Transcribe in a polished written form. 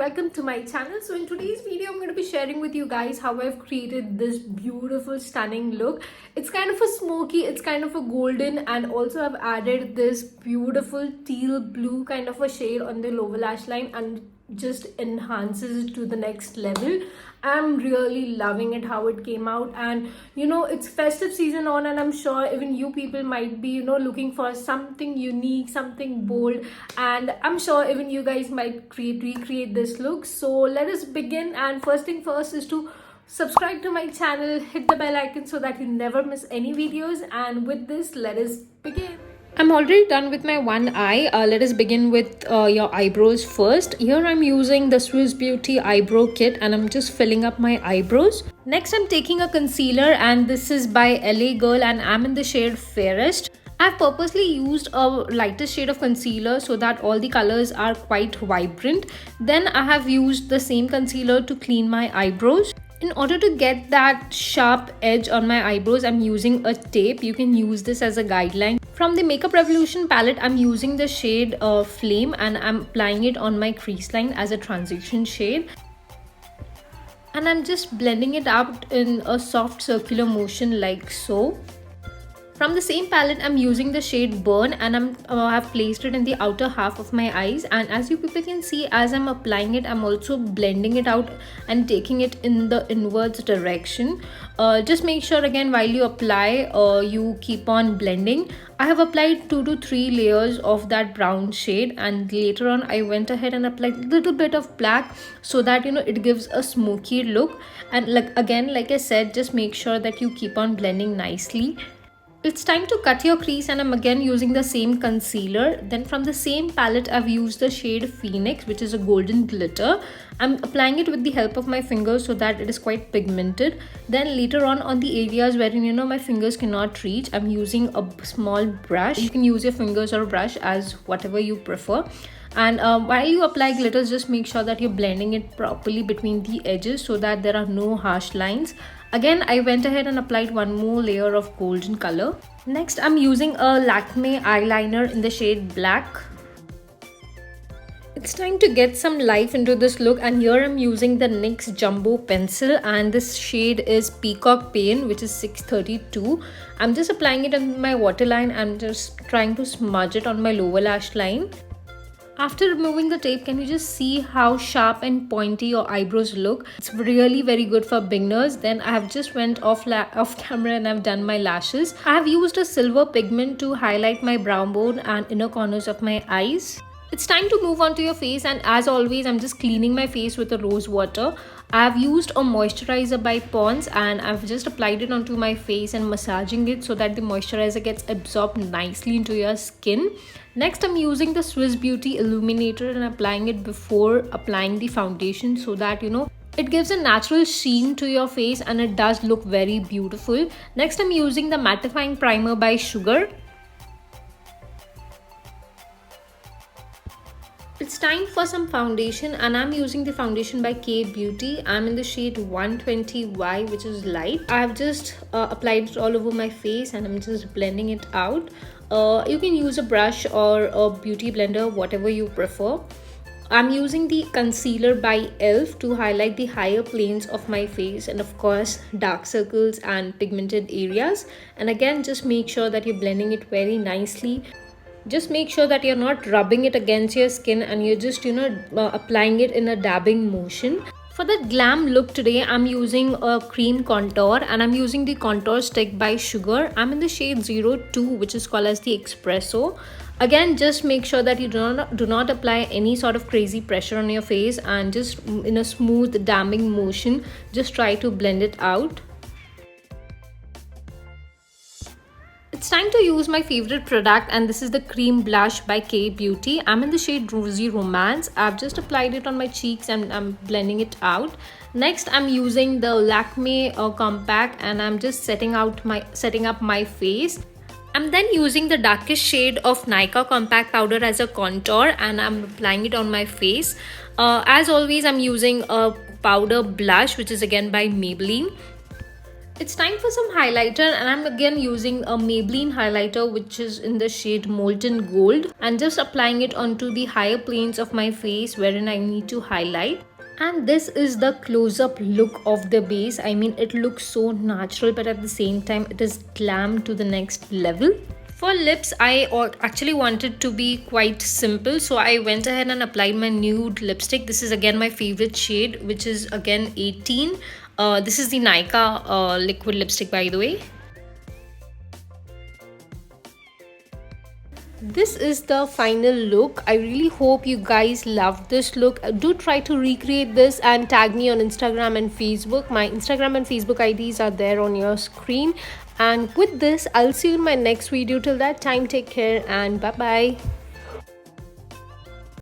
welcome to my channel. So in today's video I'm going to be sharing with you guys how I've created this beautiful stunning look. It's kind of a smoky, it's kind of a golden, and also I've added this beautiful teal blue kind of a shade on the lower lash line and just enhances it to the next level. I'm really loving it how it came out, and it's festive season on, and I'm sure even you people might be looking for something unique, something bold, and I'm sure even you guys might recreate this look. So let us begin, and first thing first is to subscribe to my channel, hit the bell icon so that you never miss any videos, and with this let us begin. I'm already done with my one eye. Let us begin with your eyebrows first. Here I'm using the Swiss Beauty eyebrow kit and I'm just filling up my eyebrows. Next I'm taking a concealer, and this is by LA Girl and I'm in the shade Fairest. I've purposely used a lighter shade of concealer so that all the colors are quite vibrant. Then I have used the same concealer to clean my eyebrows. In order to get that sharp edge on my eyebrows, I'm using a tape. You can use this as a guideline. From the Makeup Revolution palette, I'm using the shade Flame and I'm applying it on my crease line as a transition shade. And I'm just blending it out in a soft circular motion like so. From the same palette, I'm using the shade Burn and I've placed it in the outer half of my eyes. And as you people can see, as I'm applying it, I'm also blending it out and taking it in the inwards direction. Just make sure again while you apply, you keep on blending. I have applied 2 to 3 layers of that brown shade, and later on I went ahead and applied a little bit of black so that it gives a smoky look. And like I said, just make sure that you keep on blending nicely. It's time to cut your crease, and I'm again using the same concealer. Then from the same palette, I've used the shade Phoenix, which is a golden glitter. I'm applying it with the help of my fingers so that it is quite pigmented. Then later on the areas wherein my fingers cannot reach, I'm using a small brush. You can use your fingers or a brush as whatever you prefer. And while you apply glitters, just make sure that you're blending it properly between the edges so that there are no harsh lines. Again, I went ahead and applied one more layer of golden color. Next, I'm using a Lakme eyeliner in the shade Black. It's time to get some life into this look, and here I'm using the NYX Jumbo Pencil, and this shade is Peacock Pain, which is 632. I'm just applying it on my waterline. I'm just trying to smudge it on my lower lash line. After removing the tape, can you just see how sharp and pointy your eyebrows look? It's really very good for beginners. Then I have just went off camera and I've done my lashes. I have used a silver pigment to highlight my brow bone and inner corners of my eyes. It's time to move on to your face, and as always, I'm just cleaning my face with a rose water. I've used a moisturizer by Pond's and I've just applied it onto my face and massaging it so that the moisturizer gets absorbed nicely into your skin. Next, I'm using the Swiss Beauty Illuminator and applying it before applying the foundation so that it gives a natural sheen to your face and it does look very beautiful. Next, I'm using the mattifying primer by Sugar. It's time for some foundation, and I'm using the foundation by K Beauty. I'm in the shade 120Y, which is light. I have just applied it all over my face and I'm just blending it out. You can use a brush or a beauty blender, whatever you prefer. I'm using the concealer by e.l.f. to highlight the higher planes of my face and of course dark circles and pigmented areas. And again, just make sure that you're blending it very nicely. Just make sure that you're not rubbing it against your skin and you're just applying it in a dabbing motion. For the glam look today, I'm using a cream contour and I'm using the contour stick by Sugar. I'm in the shade 02, which is called as the Espresso. Again, just make sure that you do not apply any sort of crazy pressure on your face, and just in a smooth dabbing motion, just try to blend it out. It's time to use my favorite product, and this is the cream blush by K Beauty. I'm in the shade Rosy Romance. I've just applied it on my cheeks and I'm blending it out. Next, I'm using the Lakme compact and I'm just setting up my face. I'm then using the darkest shade of Nykaa compact powder as a contour and I'm applying it on my face. As always, I'm using a powder blush, which is again by Maybelline. It's time for some highlighter, and I'm again using a Maybelline highlighter which is in the shade Molten Gold, and just applying it onto the higher planes of my face wherein I need to highlight. And this is the close-up look of the base. I mean, it looks so natural, but at the same time it is glam to the next level. For lips, I actually wanted to be quite simple, so I went ahead and applied my nude lipstick. This is again my favorite shade, which is again 18. This is the Nykaa liquid lipstick, by the way. This is the final look. I really hope you guys love this look. Do try to recreate this and tag me on Instagram and Facebook. My Instagram and Facebook IDs are there on your screen. And with this, I'll see you in my next video. Till that time, take care and bye bye.